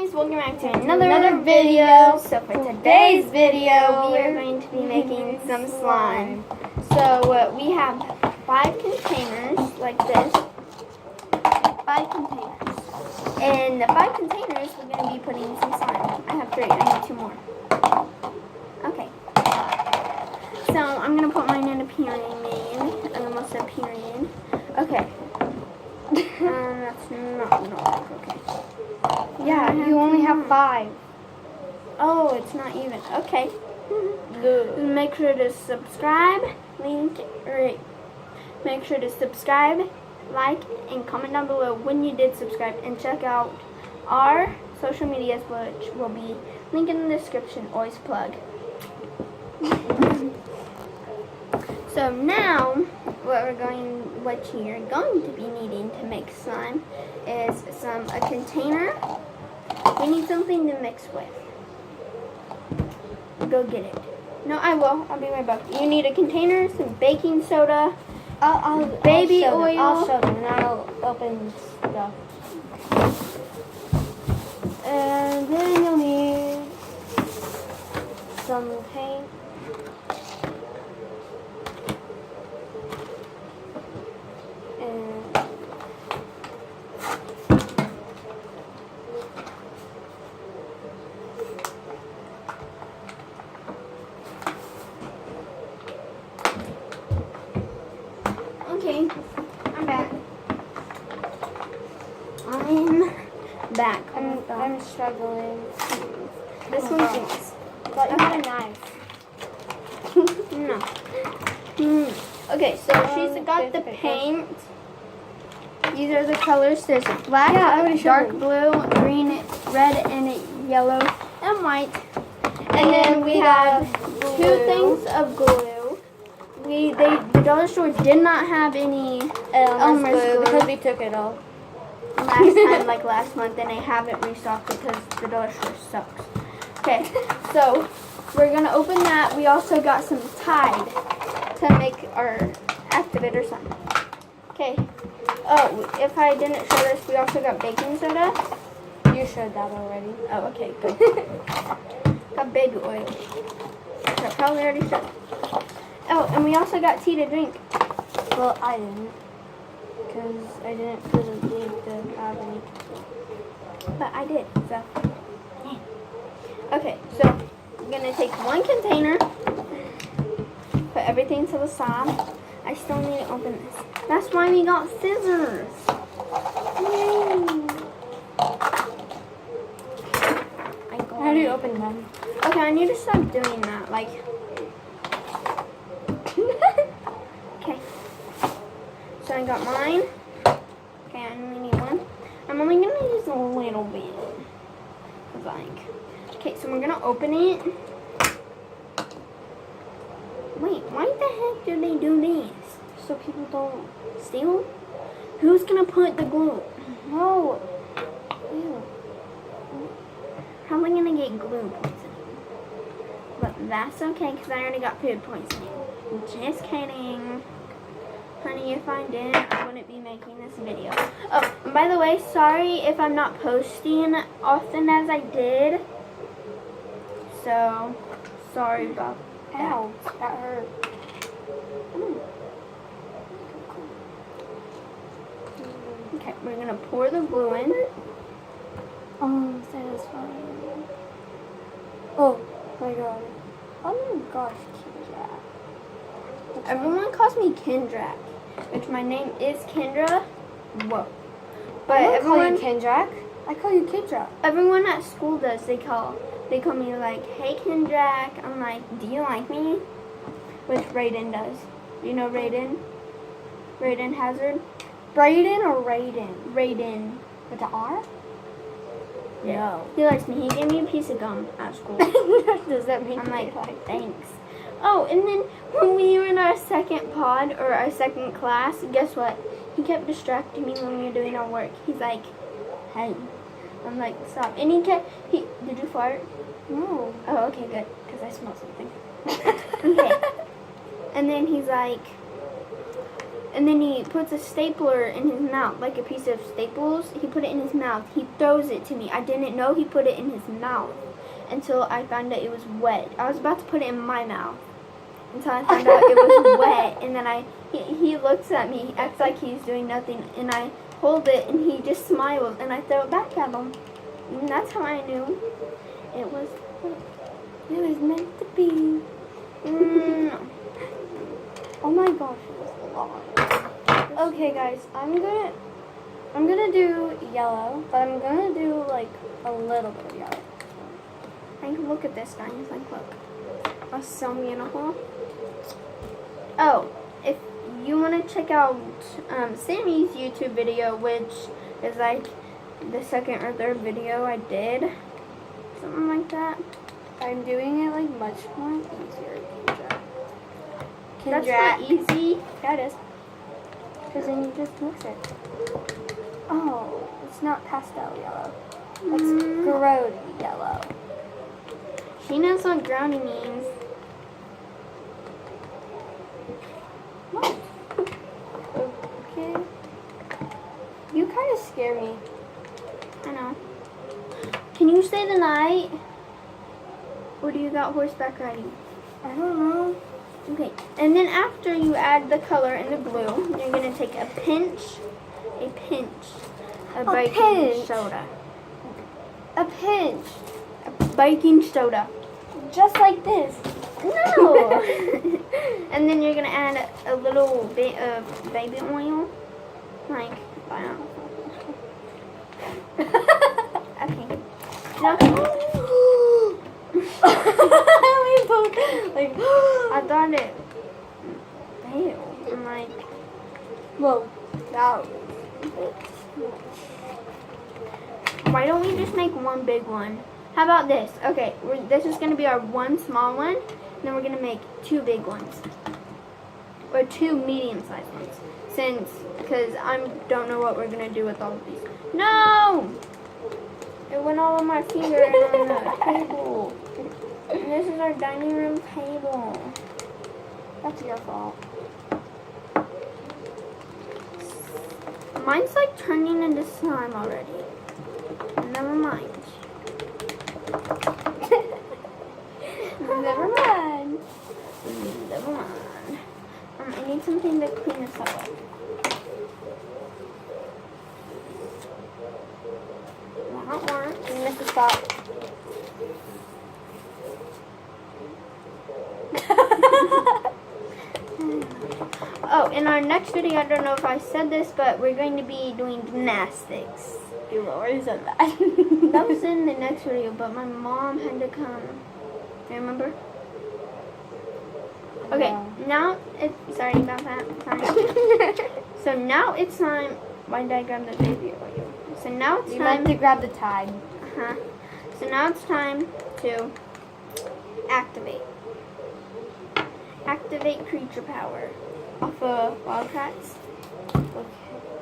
guys, welcome back to another video. So for today's video, we are going to be making some slime. So we have 5 containers like this. 5 containers. In the 5 containers, we're going to be putting some slime. I have 3. I need 2 more. Okay. So I'm going to put mine in a period. I almost said period. Okay. That's not going to work. Okay. Yeah, you only have 5. Oh, it's not even. Okay. Good. Make sure to subscribe. Make sure to subscribe, like, and comment down below when you did subscribe. And check out our social medias, which will be linked in the description. Always plug. So now, what you're going to be needing to make slime is a container. We need something to mix with. Go get it. No, I will. I'll be right back. You need a container, some baking soda, baby oil. I'll show them and I'll open stuff. And then you'll need some paint. Okay, I'm back. I'm struggling. This one's yours. But you got a knife. No. Okay, so she's got the paint. These are the colors. There's black, dark blue, green, red, and yellow, and white. And then we have 2 things of glue. The dollar store did not have any Elmer's glue because we took it all last time, like last month, and they haven't restocked it because the dollar store sucks. Okay, so we're gonna open that. We also got some Tide to make our activator slime. Okay. Oh, if I didn't show this, we also got baking soda. You showed that already. Oh, okay, good. Got baby oil. Which I probably already showed. Oh, and we also got tea to drink. Well, I didn't. Because I didn't really need to have any. But I did, so. Yeah. Okay, so I'm going to take 1 container. Put everything to the side. I still need to open this. That's why we got scissors. Yay. How do you open them? Okay, I need to stop doing that. Like. Okay. So I got mine. Okay, I only need 1. I'm only going to use a little bit. Okay, so we're going to open it. Wait, why the heck do they do this? So people don't steal? Who's going to put the glue? No. Ew. Probably going to get glue poisoning. But that's okay because I already got food poisoning. Just kidding. Honey, if I didn't, I wouldn't be making this video. Oh, and by the way, sorry if I'm not posting often as I did. So, sorry about that. Ow, that hurt. Okay, we're going to pour the glue in. Oh, satisfying. Oh my god. Oh my gosh, Kendra. Everyone calls me Kendra, which my name is Kendra. Whoa. But everyone call you Kendra. I call you Kendra. Everyone at school does. They call me like, hey Kendra. I'm like, do you like me? Which Raiden does. Do you know Raiden? Raiden Hazard? Brayden or Raiden? Raiden. With the R? Yeah. No. He likes me. He gave me a piece of gum at school. Does that mean I'm like, thanks. Oh, and then when we were in our second pod, or our second class, guess what? He kept distracting me when we were doing our work. He's like, hey. I'm like, stop. And did you fart? No. Oh, okay, good. Because I smelled something. Okay. And then he's like, And then he puts a stapler in his mouth, like a piece of staples. He put it in his mouth. He throws it to me. I didn't know he put it in his mouth until I found out it was wet. I was about to put it in my mouth until I found out it was wet. And then he looks at me, acts like he's doing nothing, and I hold it, and he just smiles, and I throw it back at him. And that's how I knew it was meant to be. Oh my gosh, it was long. Okay, guys, I'm gonna do yellow, but I'm gonna do like a little bit of yellow. Like, look at this, guys. Like, look. That's so beautiful. Oh, if you want to check out Sammy's YouTube video, which is like the second or third video I did, something like that. I'm doing it like much more easier. That's not easy. Yeah, it is. Because then you just mix it. Oh, it's not pastel yellow. It's grody yellow. She knows what grody means. What? Okay. You kind of scare me. I know. Can you stay the night? Or do you got horseback riding? I don't know. Okay, and then after you add the color and the glue, you're going to take a pinch of baking soda. A pinch. Baking soda. Just like this. No! And then you're going to add a little bit of baby oil. Like, I don't know. Okay. Now, we both, like, I thought it failed. I'm like, whoa, that was why don't we just make one big one? How about this? Okay, this is going to be our one small one, and then we're going to make two big ones. Or two medium-sized ones. Because I don't know what we're going to do with all of these. No! It went all on my finger and on the table. And this is our dining room table. That's your fault. Mine's like turning into slime already. Never mind. Never mind. Never mind. I need something to clean this up with. That works. You missed the spot. Oh, in our next video, I don't know if I said this, but we're going to be doing gymnastics. You already said that. That was in the next video, but my mom had to come. Remember? Okay, now it's... Sorry about that. Sorry. So now it's time... Why did I grab the baby oil? So now it's you time... meant to grab the tag. Uh-huh. So now it's time to activate. Activate creature power. Off of Wildcats. Okay.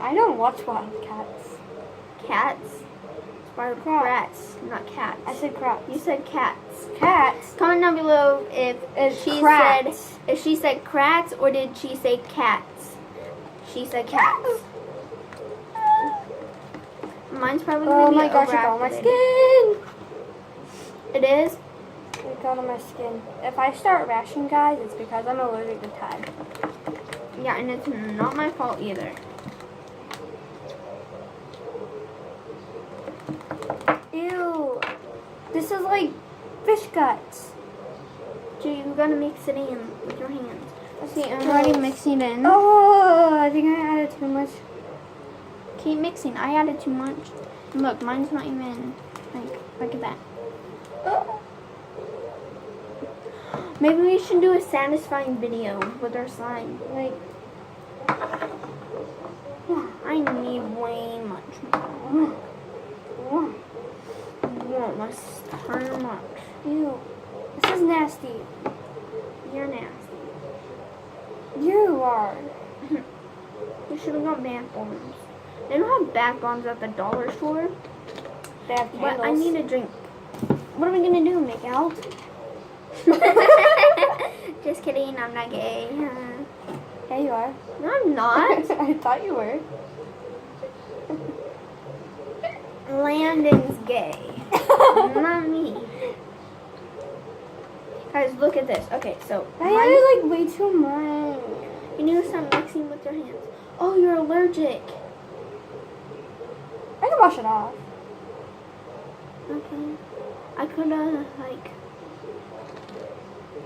I don't watch Wildcats. Cats? Rats, not cats. I said crap. You said cats. Cats. Comment down below if she crats. said crats or did she say cats? She said cats. Mine's probably gonna be my gosh, it got on my overactivated. skin. It is? It got on my skin. If I start rashing, guys, it's because I'm allergic to tag. Yeah, and it's not my fault either. Ew. This is like fish guts. So you gotta mix it in with your hands. Okay, I'm already mixing it in. Oh, I think I added too much. Keep mixing. I added too much. Look, mine's not even like at that. Maybe we should do a satisfying video with our slime. Like, I need way much more. Won't let's turn much. Ew. This is nasty. You're nasty. You are. We should have got bath bombs. They don't have bath bombs at the dollar store. They have candles. But I need a drink. What are we gonna do? Make out? Just kidding. I'm not gay. Yeah, you are. No, I'm not. I thought you were. Landon's gay. Not me. Guys, look at this. Okay, so That is like way too much. you need to start mixing with your hands. Oh, you're allergic. I can wash it off. Okay. I could like.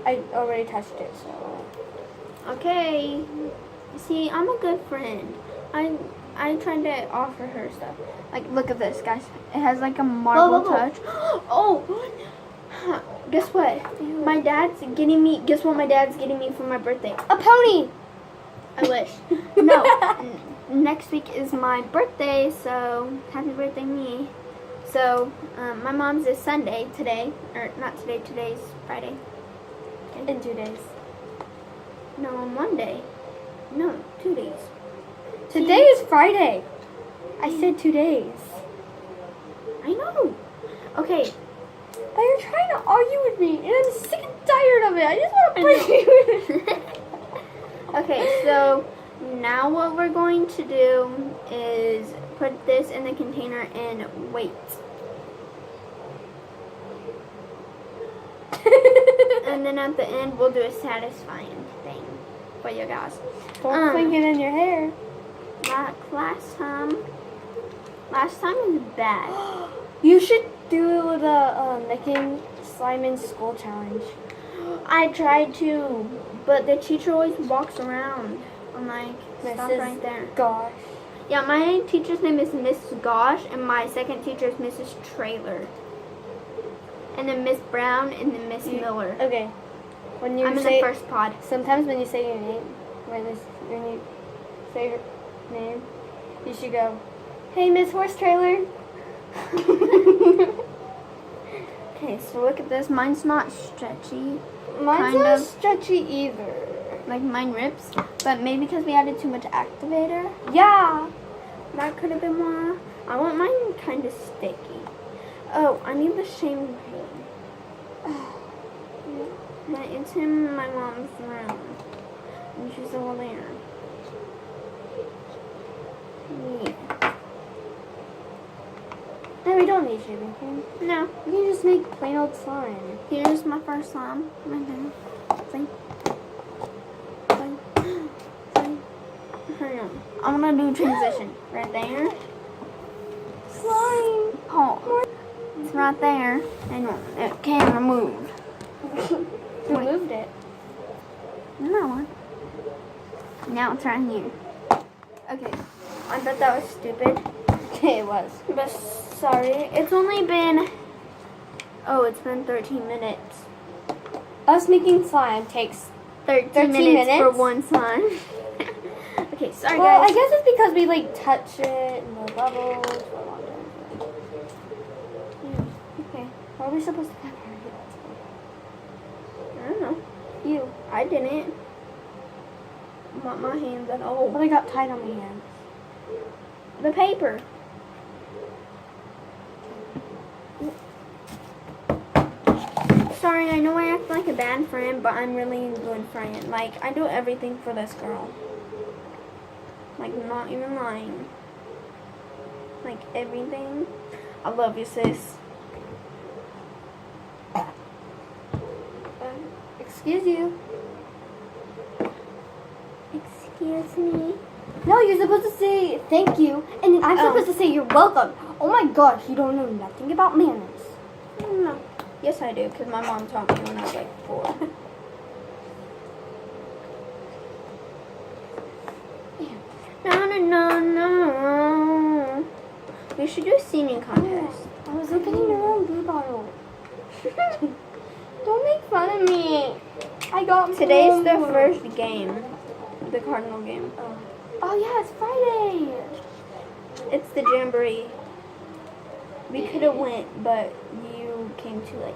I already touched it, so. Okay. See, I'm a good friend. I tried to offer her stuff. Like, look at this, guys. It has like a marble touch. Oh, guess what? My dad's getting me. Guess what? My dad's getting me for my birthday. A pony. I wish. No. Next week is my birthday, so happy birthday, me. So, my mom's is Sunday today, or not today. Today's Friday. In 2 days. No, on Monday. No, 2 days. Today is Friday. I said 2 days. I know. Okay. But you're trying to argue with me, and I'm sick and tired of it. I just want to play you. Okay, so now what we're going to do is put this in the container and wait. And then at the end, we'll do a satisfying thing for you guys. Don't fling it in your hair. Like last time was bad. You should do the making slime in school challenge. I tried to, but the teacher always walks around. I'm like, stop right there. Gosh. Yeah, my teacher's name is Miss Gosh, and my second teacher is Mrs. Trailer. And then Miss Brown, and then Miss Miller. Okay. When you I'm in say, the first pod. sometimes when you say your name, when you say her name, you should go, "Hey, Miss Horse Trailer." Okay, so look at this. Mine's not stretchy. Mine's Kind not of. stretchy either. Like mine rips, but maybe because we added too much activator. Yeah. That could have been more. I want mine kind of sticky. Oh, I need the shaving cream. But it's in my mom's room. And she's over there. Yeah. No, we don't need shaving cream. No. We can just make plain old slime. Here's my first slime. Right there. See? Hurry on. I'm gonna do transition. Right there. Slime. Oh. It's right there. Hang on. It can move. You moved it. No. Now it's right here. Okay. I thought that was stupid. Okay, it was. But sorry. It's only been... Oh, it's been 13 minutes. Us making slime takes 13 minutes for one slime. Okay, sorry well, guys. I guess it's because we like touch it and the bubbles for a long time. Okay. What are we supposed to pepper? I don't know. You. I didn't want my hands at all. But I got tied on my hands. The paper. Sorry, I know I act like a bad friend, but I'm really a good friend. Like, I do everything for this girl. Like, not even lying. Like, everything. I love you, sis. Excuse you. Excuse me. No, you're supposed to say thank you, and then I'm supposed to say you're welcome. Oh my gosh, you don't know nothing about manners. No. Yes, I do, because my mom taught me when I was like 4. No. We should do a singing contest. I was opening your own blue bottle. Don't make fun of me. I got Today's the first game. The Cardinal game. Oh yeah, it's Friday. It's the Jamboree. We could have went, but you came too late.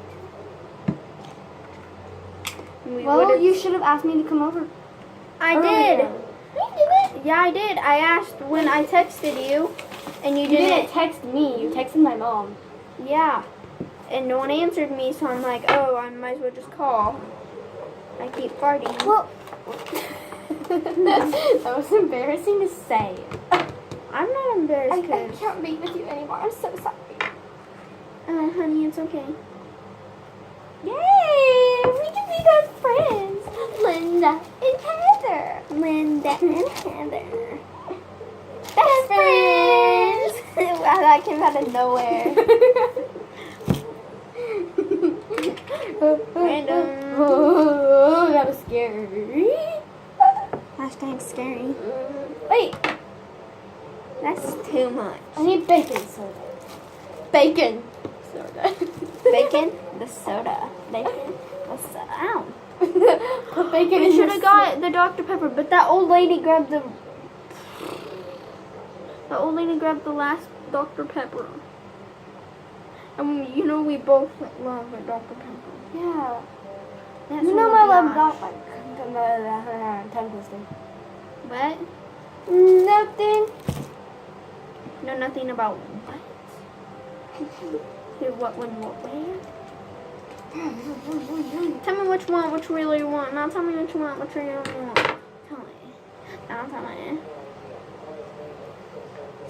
Well, you should have asked me to come over. I earlier. did. You didn't? Yeah, I did. I asked when I texted you, and you You didn't didn't. text me. You texted my mom. Yeah. And no one answered me, so I'm like, oh, I might as well just call. I keep farting. Well, That was embarrassing to say. I'm not embarrassed I because... can't be with you anymore. I'm so sorry. honey, it's okay. Yay! We can be best friends. Linda and Heather. Linda and Heather. Best friends. Wow, that came out of nowhere. Random. Oh, that was scary. Hashtag scary. Wait, That's too much. I need bacon soda. Bacon soda. Bacon, the soda. Bacon, the soda. Ow. Put bacon We in should the have got the Dr. Pepper, but that old lady grabbed the... The old lady grabbed the last Dr. Pepper. And you know we both love a Dr. Pepper. Yeah. That's You know what my we love are. tongue twister. What? Nothing. No, nothing about what? Here, what, when, what, where? Tell me what you want, what you really want. Now tell me what you want, what you really want. Tell me. Now tell me.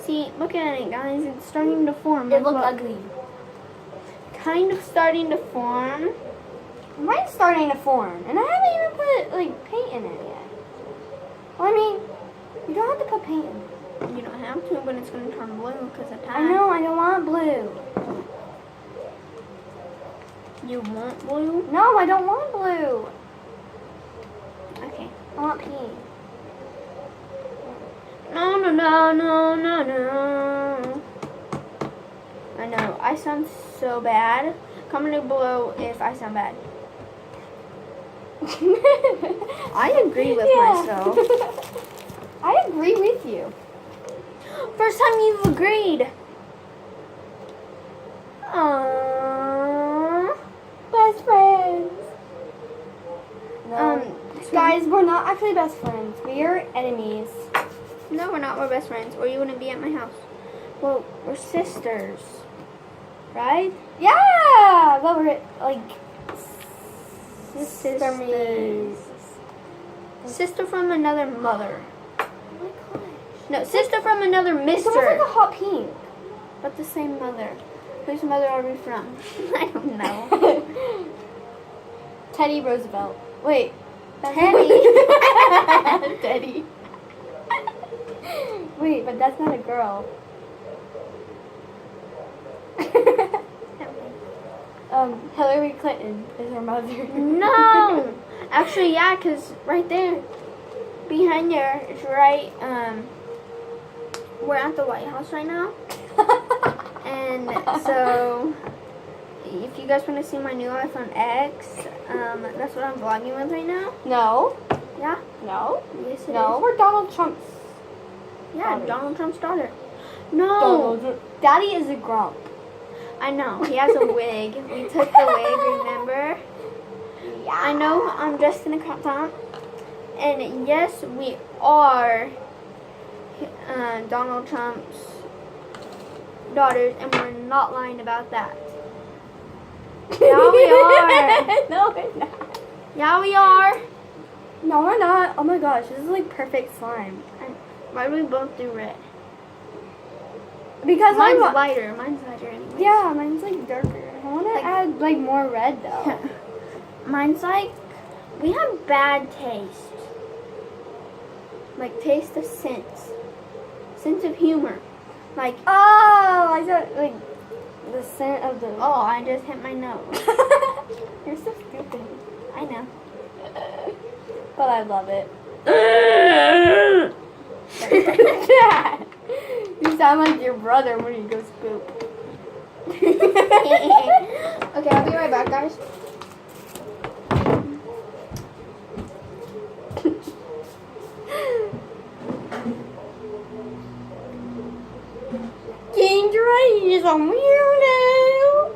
See, look at it, guys. It's starting to form. It looks Look. ugly. Kind of starting to form. Mine's starting to form, and I haven't even put like paint in it yet. Well, I mean, you don't have to put paint in it. You don't have to, but it's going to turn blue because of I time. know, I don't want blue. You want blue? No, I don't want blue. Okay. I want pink. No, no, no, no, no, no. I know, I sound so bad. Comment below if I sound bad. I agree with myself. I agree with you. First time you've agreed. Aww. Best friends. So- Guys, we're not actually best friends. We are enemies. No, we're not. We're best friends, or you wouldn't be at my house. Well, we're sisters, right? Yeah, but we're like Sisters. Sister from another mother. Oh my gosh. No, sister from another It's almost like mister. a hot pink. But the same mother. Whose mother are we from? I don't know. Teddy Roosevelt. Wait. Teddy. Teddy. Wait, but that's not a girl. Hillary Clinton is her mother. No. Actually, yeah, because right there, behind there, it's right, we're at the White House right now. And so, if you guys want to see my new iPhone X, that's what I'm vlogging with right now. No. Yeah? No. Yes, it No, is. we're Donald Trump's. Yeah, Donald. Donald Trump's daughter. No. Daddy is a grump. I know. He has a wig. We took the wig, remember? Yeah. I know I'm dressed in a crop top. And yes, we are Donald Trump's daughters, and we're not lying about that. Yeah, we are. No, we're not. Yeah, we are. No, we're not. Oh my gosh, this is like perfect slime. Why do we both do red? Because Mine's I'm lighter. Mine's lighter anyway. yeah, mine's like darker. I want to add like more red though. Mine's like, we have bad taste. Like taste of sense. Sense of humor. Like, Oh, I thought like the scent of the. oh, I just hit my nose. You're so stupid. I know. But I love it. You sound like your brother when he goes poop. Okay, I'll be right back, guys. Kendra, he's a weirdo.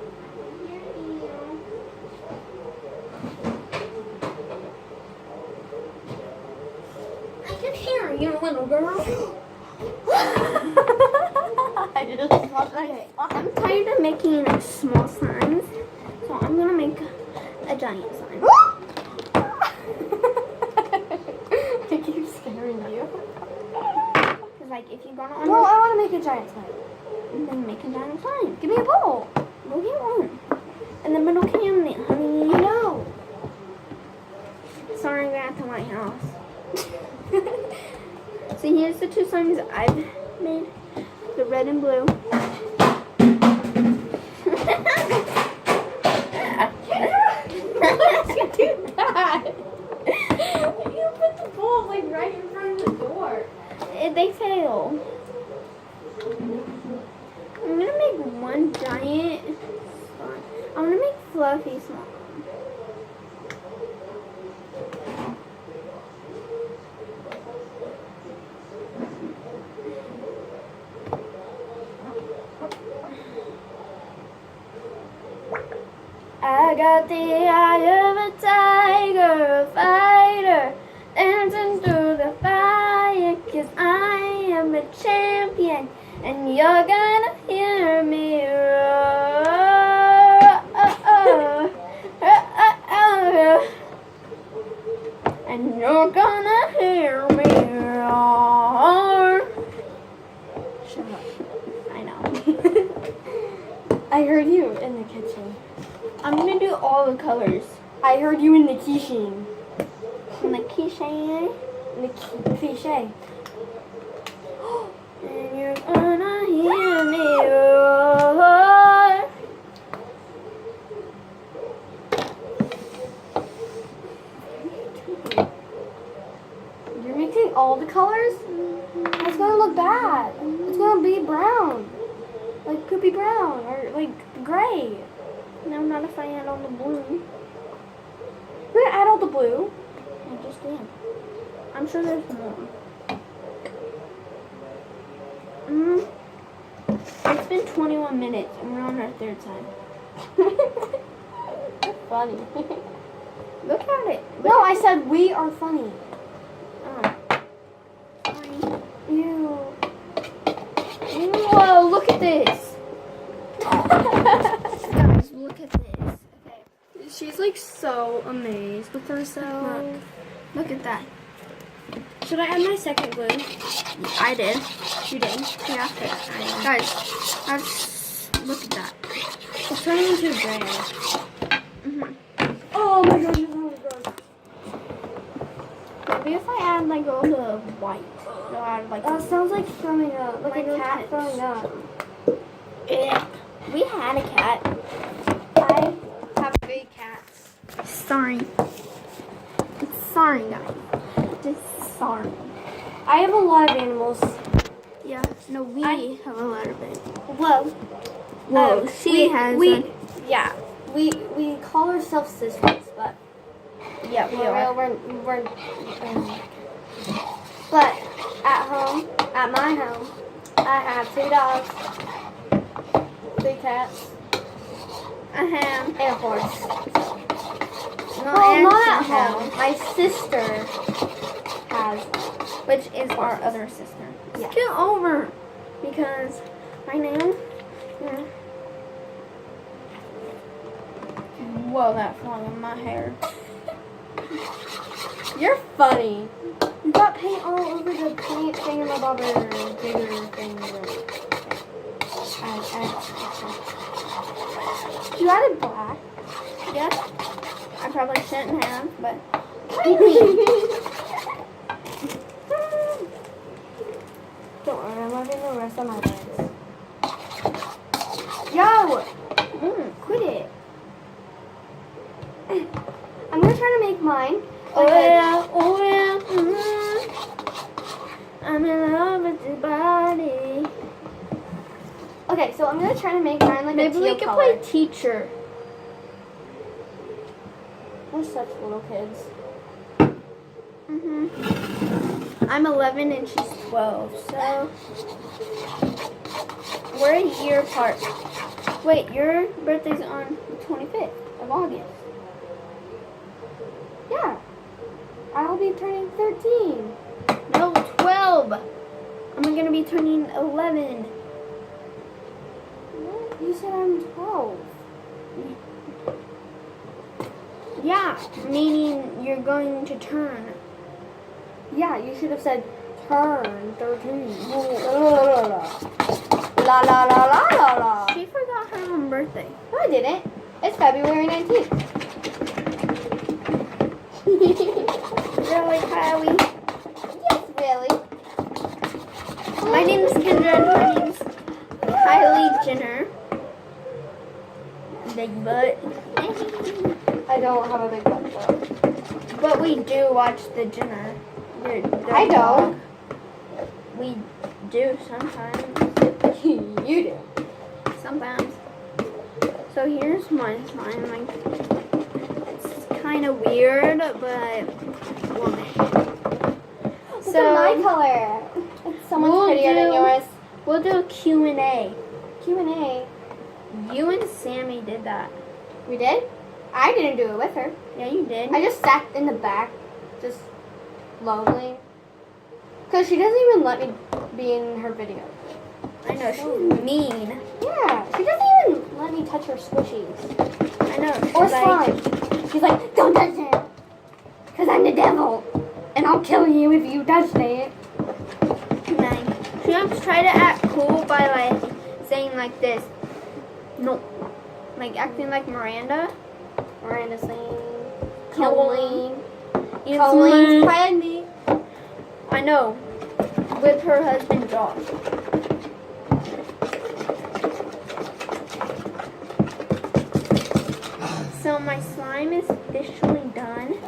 I can hear you, little girl. I just want Okay, I'm tired of making small signs, so I'm gonna make a giant sign. I keep You gonna No, I want to make a giant slime. Then make a giant slime. Give me a bowl. Go get one. In the middle cabinet, honey. No. Sorry, I'm gonna have to my house. So here's the two slimes I've made. The red and blue. You do that. You put the bowl like right in front of the door. They fail. I'm gonna make one giant slime. I'm gonna make fluffy slime. I got the eye of a tiger, a fighter, dancing through the fire, 'cause I am a champion, and you're gonna hear me roar. And you're gonna hear me roar. Shut up. I know. I heard you in the kitchen. I'm gonna do all the colors. I heard you in the kitchen. In the keychain. In the cliche. And you're gonna hear me roar. You're mixing all the colors? That's gonna look bad. It's gonna be brown. Like could be brown or like gray. No, not if I add all the blue. We're gonna add all the blue. I just did. I'm sure there's more. It's been 21 minutes and we're on our third time. Funny. Look at it. No, I said we are funny. Oh. Sorry. Ew. Whoa, look at this. Guys, look at this. Okay. She's like so amazed with herself. Look at that. Should I add my second glue? I did. You did? Yeah. Guys, look at that. It's turning into gray. Oh my god, oh my god. Maybe if I add like all the white, it'll add like. That sounds like throwing up, like a cat tips. throwing up. Yeah. We had a cat. I have big cats. Sorry. Sorry, guys. Just sorry. I have a lot of animals. Yeah. No, we have a lot of it. Whoa. Whoa. She has. Yeah. We call ourselves sisters, but Yeah, we are. we're but at my home, I have 2 dogs, 3 cats, I have. and a horse. No, Well, and not at she has, home. My sister has one. which is our other sister. Yeah. Get over, because right now. Yeah. Whoa, that fell on my hair. You're funny. You got paint all over the paint thingamabobber, bigger thing. You added black. Yeah. I probably shouldn't have, but. Don't worry, I'm loving the rest of my legs. Yo! Quit it. I'm gonna try to make mine. Oh yeah, oh yeah. I'm in love with your body. Okay, so I'm gonna try to make mine like Maybe a we teal could color. play teacher. We're such little kids. I'm 11 and she's 12, so we're a year apart. Wait, your birthday's on the 25th of August. Yeah. I'll be turning 13. No, 12. I'm gonna be turning 11. What? You said I'm 12. Yeah, meaning you're going to turn. Yeah, you should have said turn. 13. La la la la la la. She forgot her own birthday. No, I didn't. It's February 19th. Really, Kylie? Yes, really. My name is Kendra and her name's Kylie Jenner. Big butt. I don't have a big butt though. But we do watch the Jenner. I don't. vlog. We do sometimes. You do. Sometimes. So here's my slime. Like, it's kind of weird, but we'll make it. Look at my color. It's so much prettier than yours. We'll do a Q&A. Q&A. You and Sammy did that. We did? I didn't do it with her. Yeah, you did. I just sat in the back, just lonely. Because she doesn't even let me be in her video. I know, she's mean. Yeah, she doesn't even let me touch her squishies. I know. She's Or like, slime. She's like, don't touch it. Because I'm the devil. And I'll kill you if you touch it. nice. She wants to try to act cool by like saying like this. No. Like acting like Miranda. Miranda saying, Colleen. Colleen's pregnant. I know. With her husband Josh. So my slime is officially done.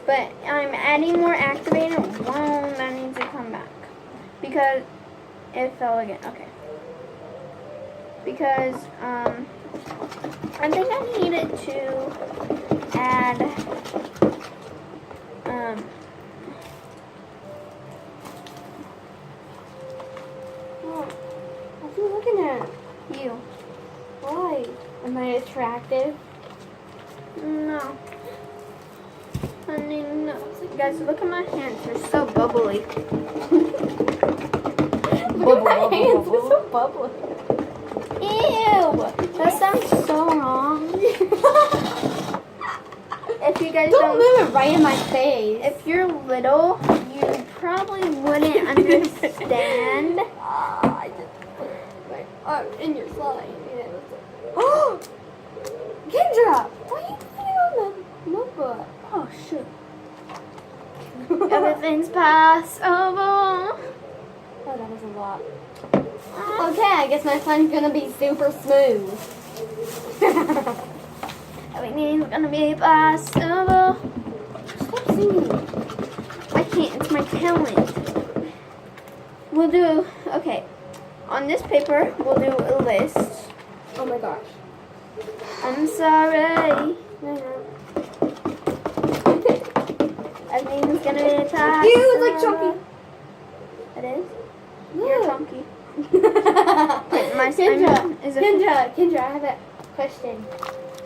But I'm adding more activator. Whoa, that needs to come back. Because it fell again. Okay. Because I think I needed to add What are you looking at? you. Why? Am I attractive? No. Honey, no. Guys, look at my hands. They're so bubbly. Look at my hands. They're so bubbly. Ew! That sounds so wrong. If you guys Don't move it right in my face. if you're little, you probably wouldn't understand. I just put my arm in your slime. Oh! Kendra! Why are you putting on the notebook? Oh shoot. Everything's possible. Oh, that was a lot. Okay, I guess my slime's gonna be super smooth. Everything's gonna be possible. Stop singing. I can't, it's my talent. We'll do, okay. On this paper, we'll do a list. Oh my gosh. I'm sorry. No. Everything's gonna be possible. Ew, it's like chunky. It is? Yeah. You're chunky. My slime is a... Kendra, I have a question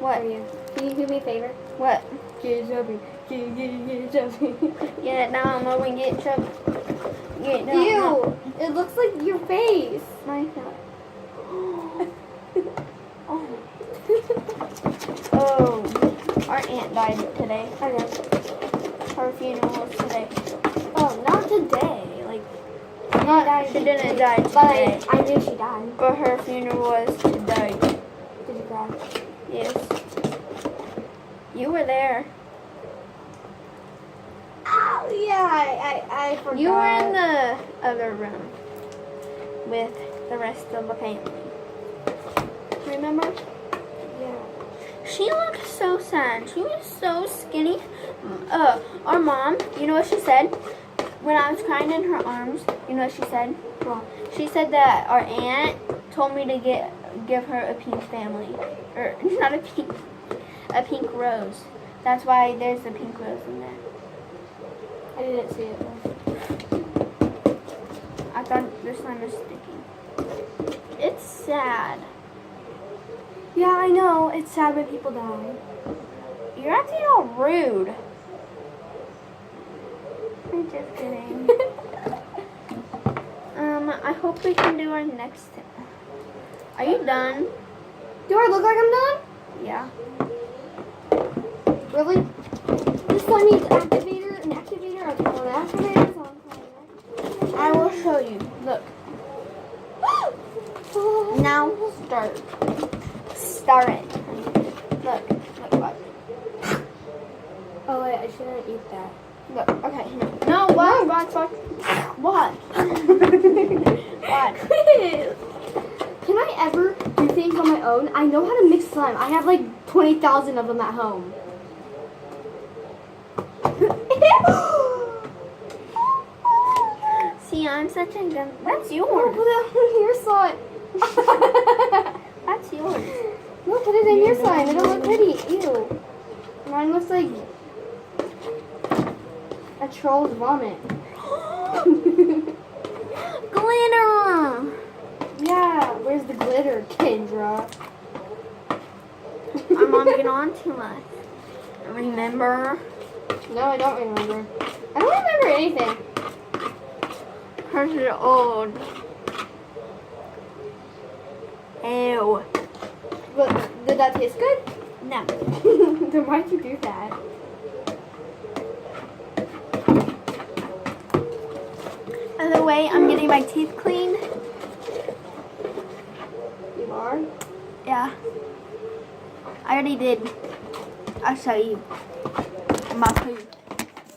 What? for you. Can you do me a favor? What? Get chubby. Get chubby. Get it down, or we get chubby. Get it down. Ew, it looks like your face. My God. Oh. Oh. Our aunt died today. I know. Her funeral was today. Oh, not today. Like, She didn't die but today. I knew she died. But her funeral was today. Did you cry? Yes. You were there. Oh, yeah, I forgot. You were in the other room with the rest of the family. Remember? Yeah. She looked so sad. She was so skinny. Our mom, you know what she said? When I was crying in her arms, you know what she said? What? She said that our aunt told me to give her a pink family. Or, not a pink rose. That's why there's a pink rose in there. I didn't see it. I thought this slime was sticky. It's sad. Yeah, I know. It's sad when people die. You're acting all rude. I'm just kidding. I hope we can do our next. Are you done? Do I look like I'm done? Yeah. Really? This slime needs an activator, an activator, an activator. I will show you. Look. Now start. Start it. Look. Look. Watch. Oh wait, I shouldn't eat that. Look. Okay. No. Watch. Watch. Watch. Watch. Can I ever do things on my own? I know how to mix slime. I have like 20,000 of them at home. See, I'm such a good. That's Oh, yours. put it on your slime. That's yours. No, put it in your slime. It'll look pretty. Ew. Mine looks like a troll's vomit. Glitter. Yeah, where's the glitter, Kendra? Our mom get on to us. Remember? No, I don't remember. I don't remember anything. Because you're old. Ew. But did that taste good? No. Then why'd you do that? By the way, I'm getting my teeth cleaned. You are? Yeah. I already did. I'll show you. My teeth.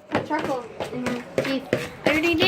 Put charcoal in your teeth. I already did.